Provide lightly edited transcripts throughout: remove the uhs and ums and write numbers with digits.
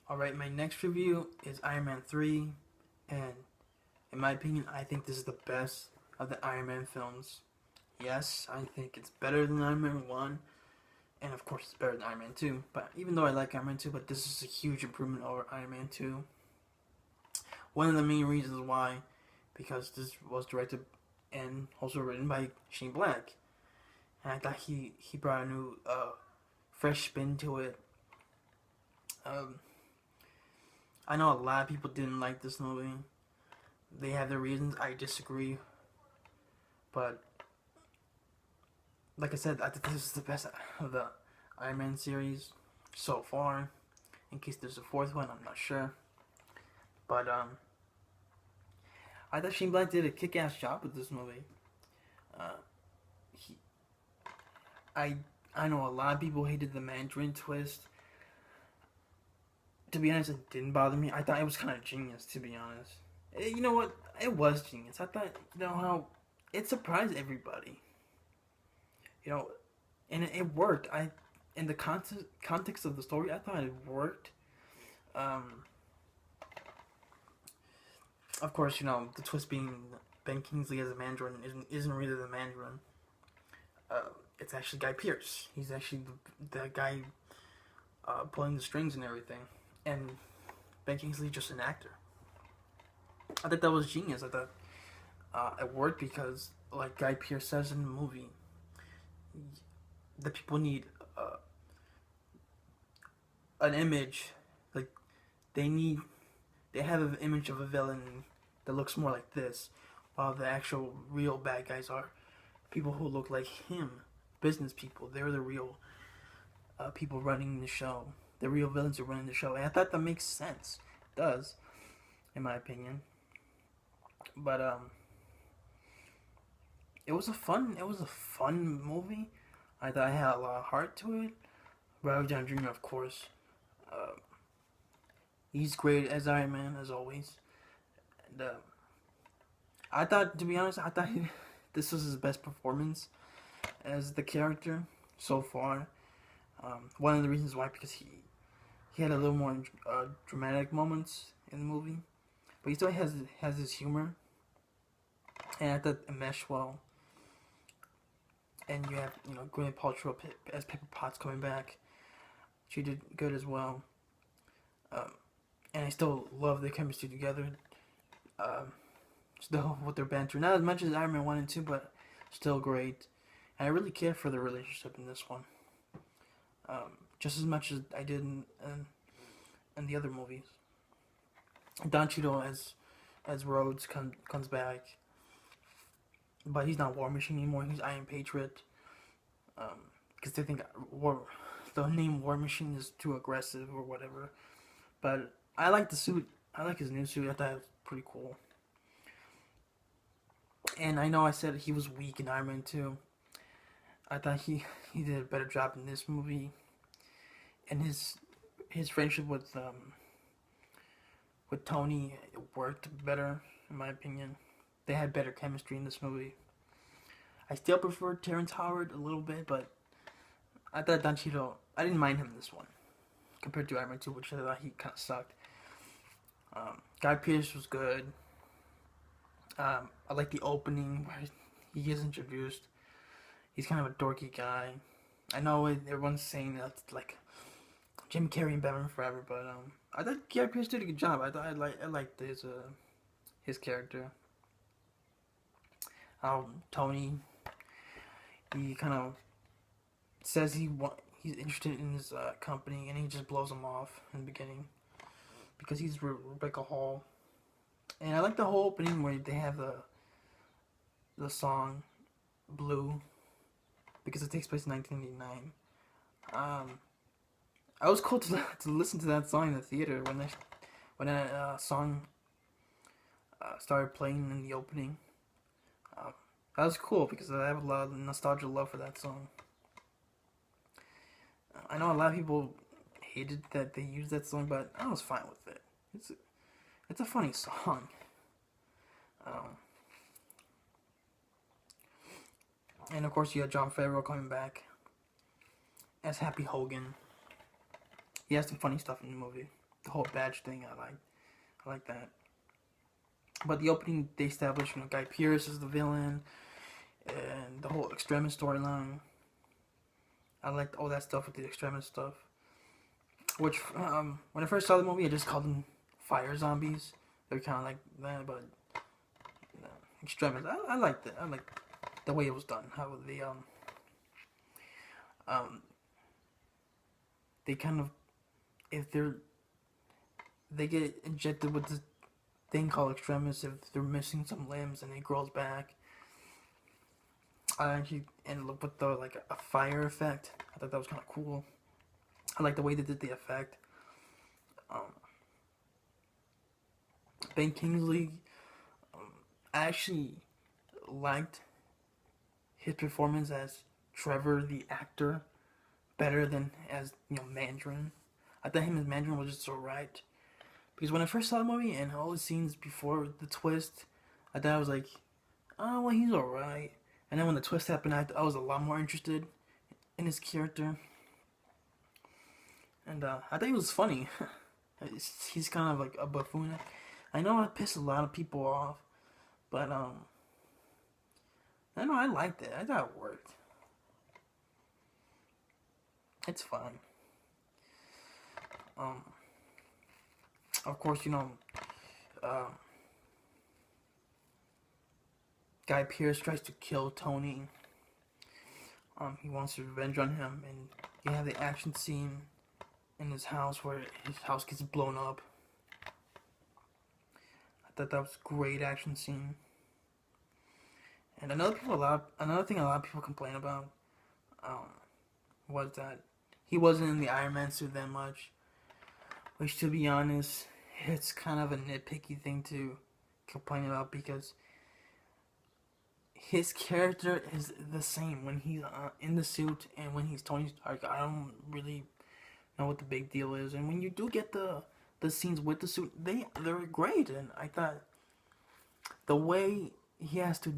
Alright, my next review is Iron Man 3, and in my opinion, I think this is the best of the Iron Man films. Yes, I think it's better than Iron Man 1, and of course it's better than Iron Man 2, but even though I like Iron Man 2, but this is a huge improvement over Iron Man 2. One of the main reasons why, because this was directed and also written by Shane Black, and I thought he brought a new, fresh spin to it. Um, I know a lot of people didn't like this movie. They have their reasons. I disagree, but like I said, I think this is the best of the Iron Man series so far. In case there's a fourth one, I'm not sure. But I thought Shane Black did a kick-ass job with this movie. Uh, he, I I know a lot of people hated the Mandarin twist. To be honest, it didn't bother me. I thought it was kind of genius. To be honest, you know what? It was genius. I thought how it surprised everybody. And it worked. In the context of the story, I thought it worked. Um, of course, the twist being Ben Kingsley as a Mandarin isn't really the Mandarin. It's actually Guy Pearce. He's actually the guy pulling the strings and everything, and Ben Kingsley just an actor. I thought that was genius. I thought it worked because, like Guy Pearce says in the movie, the people need an image. Like they have an image of a villain that looks more like this, while the actual real bad guys are people who look like him, business people. They're the real people running the show. The real villains are running the show, and I thought that makes sense. It does, in my opinion. But it was a fun movie. I thought it had a lot of heart to it. Robert Downey Jr. of course, uh, he's great as Iron Man as always. And I thought, to be honest, this was his best performance as the character so far. One of the reasons why, because he had a little more dramatic moments in the movie, but he still has his humor, and I thought it meshed well. And you have Gwyneth Paltrow as Pepper Potts coming back. She did good as well. Um, and I still love their chemistry together. Still with their banter, not as much as Iron Man 1 and 2, but still great. And I really care for the relationship in this one, just as much as I did in the other movies. Don Cheadle as Rhodes comes back, but he's not War Machine anymore. He's Iron Patriot, because they think the name War Machine is too aggressive or whatever. But I like the suit. I like his new suit. I thought it was pretty cool. And I know I said he was weak in Iron Man 2. I thought he did a better job in this movie. And his friendship with Tony worked better, in my opinion. They had better chemistry in this movie. I still prefer Terrence Howard a little bit, but I thought Don Cheadle, I didn't mind him in this one compared to Iron Man 2, which I thought he kind of sucked. Guy Pearce was good. I like the opening where he is introduced. He's kind of a dorky guy. I know everyone's saying that's like Jim Carrey and Batman Forever, but I thought Guy Pearce did a good job. I liked his character. Tony, he kind of says he's interested in his company, and he just blows him off in the beginning because he's Rebecca Hall. And I like the whole opening where they have the song Blue, because it takes place in 1989. I was cool to listen to that song in the theater when that song started playing in the opening. That was cool because I have a lot of nostalgia love for that song. I know a lot of people hated that they used that song, but I was fine with it. It's a funny song. And of course you have Jon Favreau coming back as Happy Hogan. He has some funny stuff in the movie. the whole badge thing. I like that. But the opening, they established, Guy Pearce is the villain, and the whole Extremis storyline. I liked all that stuff with the Extremis stuff. Which, when I first saw the movie, I just called them fire zombies. They're kind of like that, but Extremis. I liked it. I liked the way it was done. How they kind of, if they get injected with this thing called Extremis, if they're missing some limbs and it grows back. I actually ended up with a fire effect. I thought that was kind of cool. I like the way they did the effect. Ben Kingsley, I actually liked his performance as Trevor the actor better than as Mandarin. I thought him as Mandarin was just so right. Because when I first saw the movie and all the scenes before the twist, I thought I was like, oh well, he's alright. And then when the twist happened, I was a lot more interested in his character. And I thought he was funny. He's kind of like a buffoon. I know I pissed a lot of people off, but I know I liked it. I thought it worked. It's fine. Of course, Guy Pearce tries to kill Tony. He wants revenge on him, and you have the action scene in his house where his house gets blown up. I thought that was a great action scene. And another thing a lot of people complain about was that he wasn't in the Iron Man suit that much. Which, to be honest, it's kind of a nitpicky thing to complain about because his character is the same when he's in the suit and when he's Tony Stark. I don't really know what the big deal is. And when you do get the scenes with the suit, they're great. And I thought the way he has to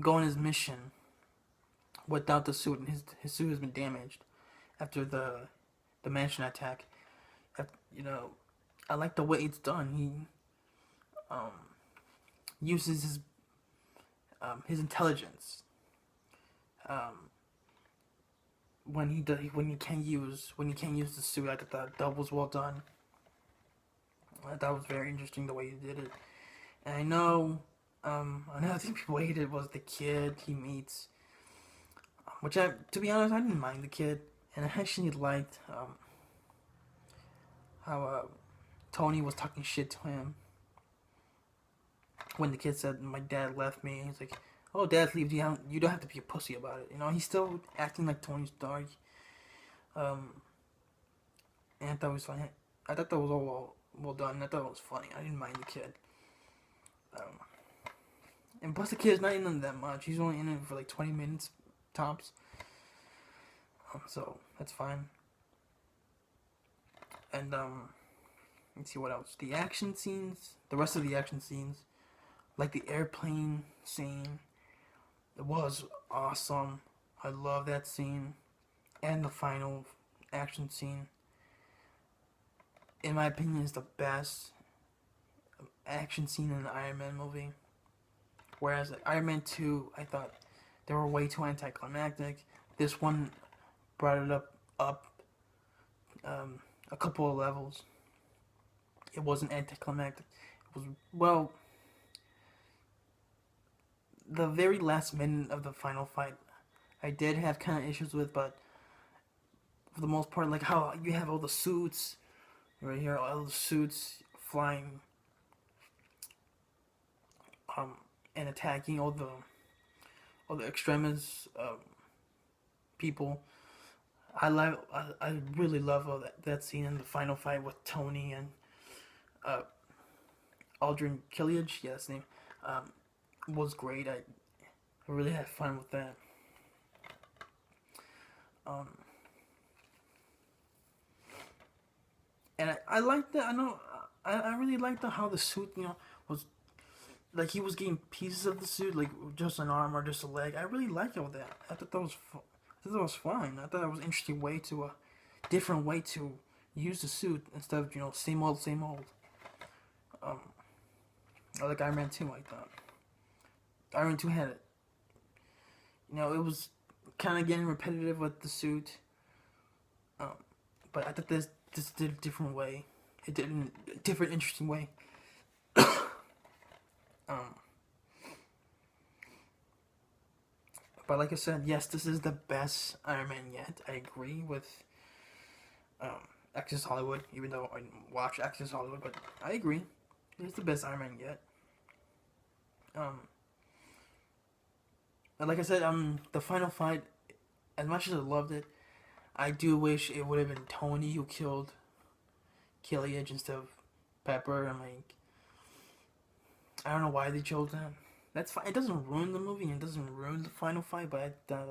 go on his mission without the suit, and his suit has been damaged after the mansion attack. I like the way it's done. He uses his intelligence when he can't use the suit. I thought that was well done. That was very interesting the way he did it. And I know another thing people hated was the kid he meets. Which to be honest, I didn't mind the kid, and I actually liked how Tony was talking shit to him when the kid said, "My dad left me." He's like, "Oh, dad leaves you. You don't have to be a pussy about it." He's still acting like Tony Stark. And I thought it was funny. I thought that was all well done. I thought it was funny. I didn't mind the kid. And plus, the kid's not in it that much. He's only in it for like 20 minutes. Tops. So that's fine. And let's see what else. The action scenes, the rest of the action scenes, like the airplane scene, it was awesome. I love that scene, and the final action scene. In my opinion, is the best action scene in an Iron Man movie. Whereas Iron Man 2, I thought they were way too anticlimactic. This one brought it up a couple of levels. It wasn't anticlimactic. It was, the very last minute of the final fight, I did have kind of issues with, but for the most part, like how you have all the suits right here, all the suits flying, and attacking all the Extremis people. I really love all that scene in the final fight with Tony and Aldrin Killiage. Yeah, that's his name. Was great. I really had fun with that. And I liked that. I really liked how the suit, was like he was getting pieces of the suit, like just an arm or just a leg. I really liked all that. I thought that was I thought it was fine. I thought it was an interesting way to, different way to use the suit instead of, same old, same old. Um, I like Iron Man 2 like that. Iron Man 2 had it. It was kind of getting repetitive with the suit. Um, but I thought this did a different way. It did in a different, interesting way. um, but like I said, yes, this is the best Iron Man yet. I agree with Access Hollywood, even though I didn't watch Access Hollywood, but I agree. It's the best Iron Man yet. And like I said, the final fight, as much as I loved it, I do wish it would have been Tony who killed Killiage instead of Pepper. And I don't know why they chose that. That's fine. It doesn't ruin the movie. It doesn't ruin the final fight. But I thought,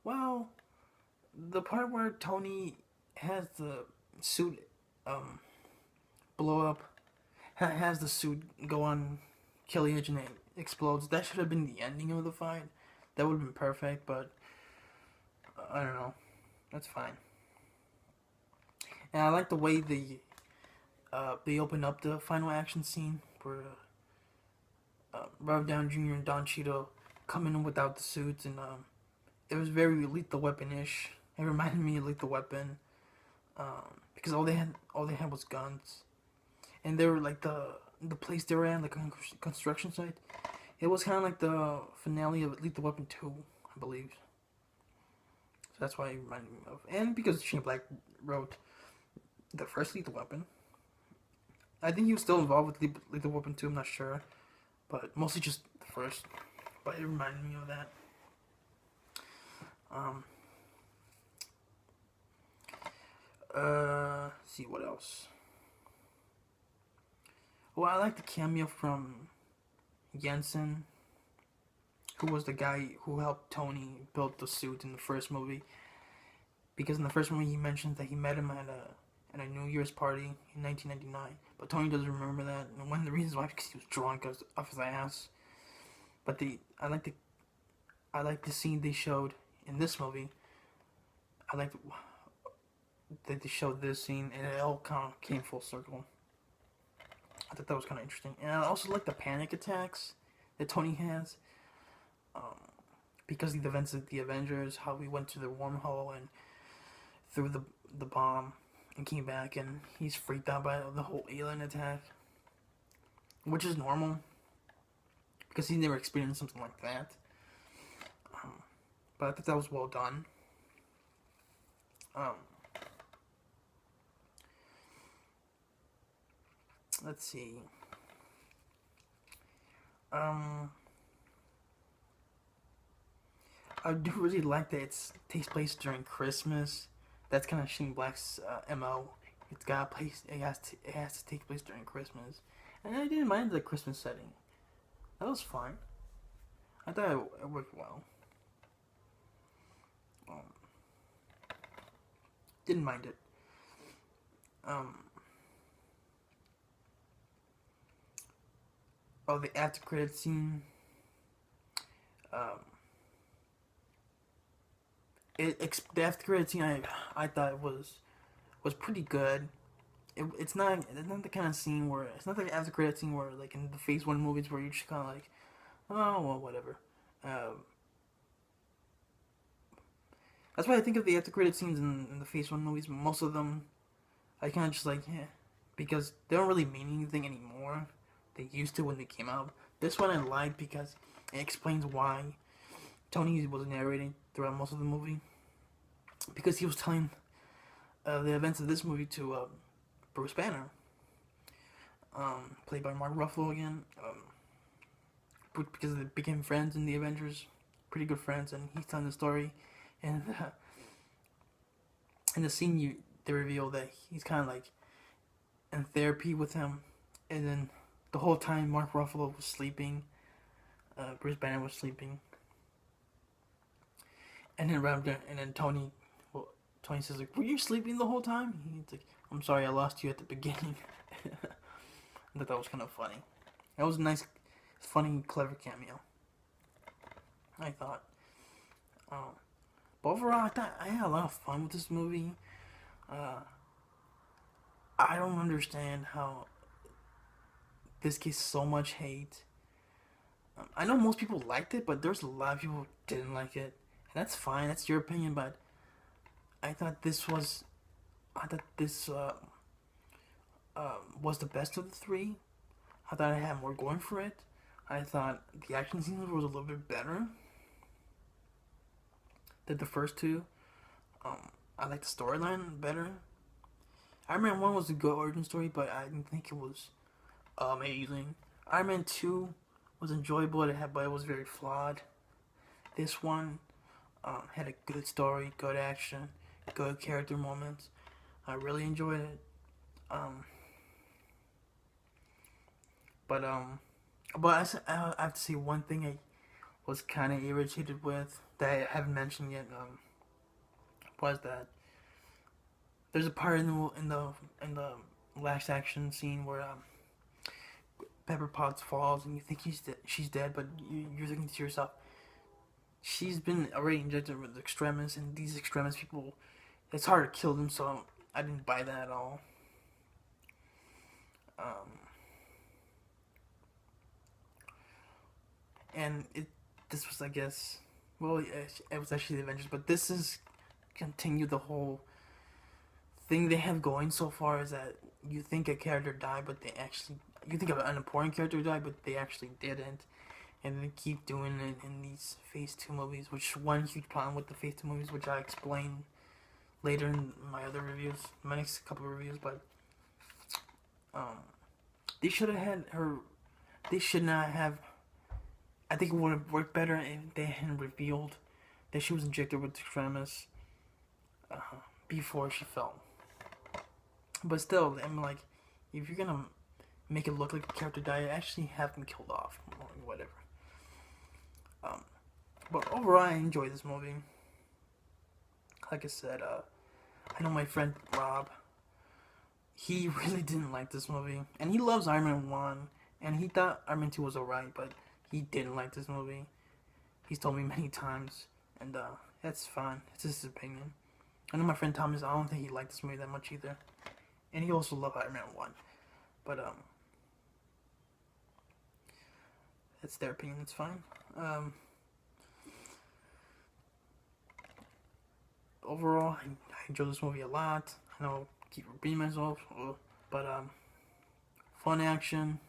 well, the part where Tony has the suit blow up, has the suit go on Killiage and it explodes. That should have been the ending of the fight. That would have been perfect. But I don't know. That's fine. And I like the way they open up the final action scene where Robert Downey Jr. and Don Cheadle come in without the suits, and it was very Lethal Weapon-ish. It reminded me of Lethal Weapon, because all they had was guns, and they were like the place they were at, like a construction site. It was kind of like the finale of Lethal Weapon 2, I believe. So that's why it reminded me of. And because Shane Black wrote the first Lethal Weapon. I think he was still involved with Lethal Weapon 2, I'm not sure. But mostly just the first. But it reminded me of that. Let's see what else. Well, I like the cameo from Jensen, who was the guy who helped Tony build the suit in the first movie. Because in the first movie he mentions that he met him at a New Year's party in 1999. But Tony doesn't remember that. And one of the reasons why is because he was drunk off his ass. But I like the scene they showed in this movie. I like that they showed this scene and it all kind of came full circle. I thought that was kind of interesting. And I also like the panic attacks that Tony has. Because of the events of the Avengers, how we went to the wormhole and threw the bomb and came back, and he's freaked out by the whole alien attack, which is normal because he never experienced something like that. But I thought that was well done. Let's see. I do really like that it takes place during Christmas. That's kind of Shane Black's MO. It has to take place during Christmas, and I didn't mind the Christmas setting. That was fine. I thought it worked well. Didn't mind it. The after credit scene. The after credit scene I thought was pretty good. It's not the kind of scene where it's not the after credit scene where like in the Phase 1 movies where you're just kind of like, oh well, whatever. That's why I think of the after credit scenes in the Phase 1 movies. Most of them, I kind of just like, yeah, because they don't really mean anything anymore. They used to when they came out. This one I like because it explains why Tony was narrating throughout most of the movie, because he was telling the events of this movie to Bruce Banner, played by Mark Ruffalo again, because they became friends in the Avengers, pretty good friends, and he's telling the story, and in the scene they reveal that he's kind of like in therapy with him, and then the whole time Mark Ruffalo was sleeping, Bruce Banner was sleeping. And then Tony says like, "Were you sleeping the whole time?" He's like, "I'm sorry, I lost you at the beginning." I thought that was kind of funny. That was a nice, funny, clever cameo, I thought. But overall, I thought I had a lot of fun with this movie. Uh, I don't understand how this gets so much hate. I know most people liked it, but there's a lot of people who didn't like it, and that's fine. That's your opinion, but I thought this was, I thought this was the best of the three. I thought it had more going for it. I thought the action scenes was a little bit better than the first two. I liked the storyline better. Iron Man 1 was a good origin story, but I didn't think it was amazing. Iron Man 2 was enjoyable, but it was very flawed. This one had a good story, good action, good character moments. I really enjoyed it. But I have to say one thing I was kind of irritated with that I haven't mentioned yet. Was that there's a part in the last action scene where Pepper Potts falls and you think she's dead, but you're thinking to yourself, she's been already injected with extremis, and these extremis people, it's hard to kill them, so I didn't buy that at all. And this was, I guess, well, it was actually the Avengers, but this is continue the whole thing they have going so far is that you think a character died, but you think of an important character died, but they actually didn't. And they keep doing it in these Phase 2 movies, which one huge problem with the Phase 2 movies, which I explain later in my other reviews, my next couple of reviews, but they should have had her, they should not have, I think it would have worked better if they hadn't revealed that she was injected with extremis before she fell. But still, I'm like, if you're gonna make it look like a character died, actually have them killed off, or whatever. But overall, I enjoyed this movie. Like I said, I know my friend Rob, he really didn't like this movie, and he loves Iron Man 1, and he thought Iron Man 2 was alright, but he didn't like this movie. He's told me many times, and that's fine. It's just his opinion. I know my friend Thomas, I don't think he liked this movie that much either. And he also loved Iron Man 1. But, that's their opinion, it's fine. Overall, I enjoyed this movie a lot. I know I keep repeating myself, but, fun action,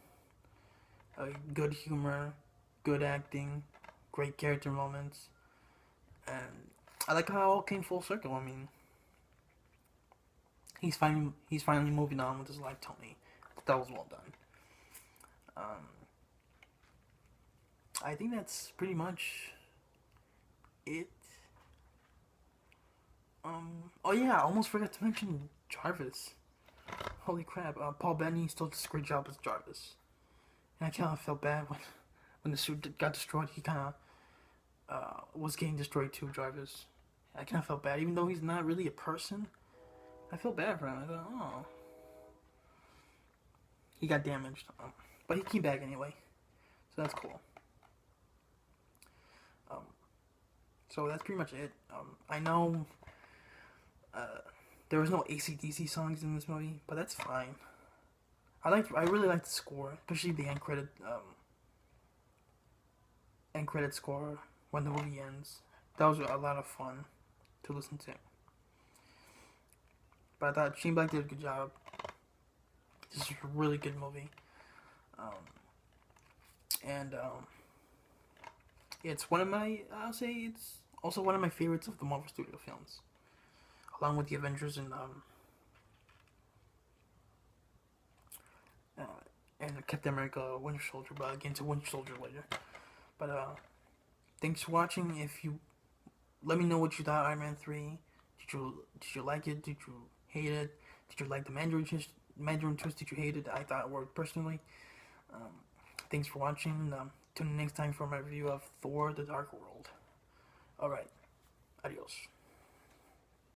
good humor, good acting, great character moments, and I like how it all came full circle. I mean, he's finally moving on with his life, Tony. That was well done. I think that's pretty much it. Oh yeah, I almost forgot to mention Jarvis. Holy crap! Paul Bettany still does a great job as Jarvis, and I kind of felt bad when the suit got destroyed. He kind of was getting destroyed too, Jarvis. I kind of felt bad, even though he's not really a person. I felt bad for him. I thought, oh, he got damaged, but he came back anyway, so that's cool. So that's pretty much it. I know there was no AC/DC songs in this movie, but that's fine. I really liked the score, especially the end credit score when the movie ends. That was a lot of fun to listen to. But I thought Shane Black did a good job. This is a really good movie. It's one of my, I'll say it's also one of my favorites of the Marvel Studio films. Along with the Avengers and Captain America Winter Soldier, but I'll get into Winter Soldier later. But thanks for watching. If you let me know what you thought of Iron Man 3. Did you like it? Did you hate it? Did you like the Mandarin twist? Did you hate it? I thought it worked personally. Thanks for watching. Tune in next time for my review of Thor: The Dark World. Alright. Adios.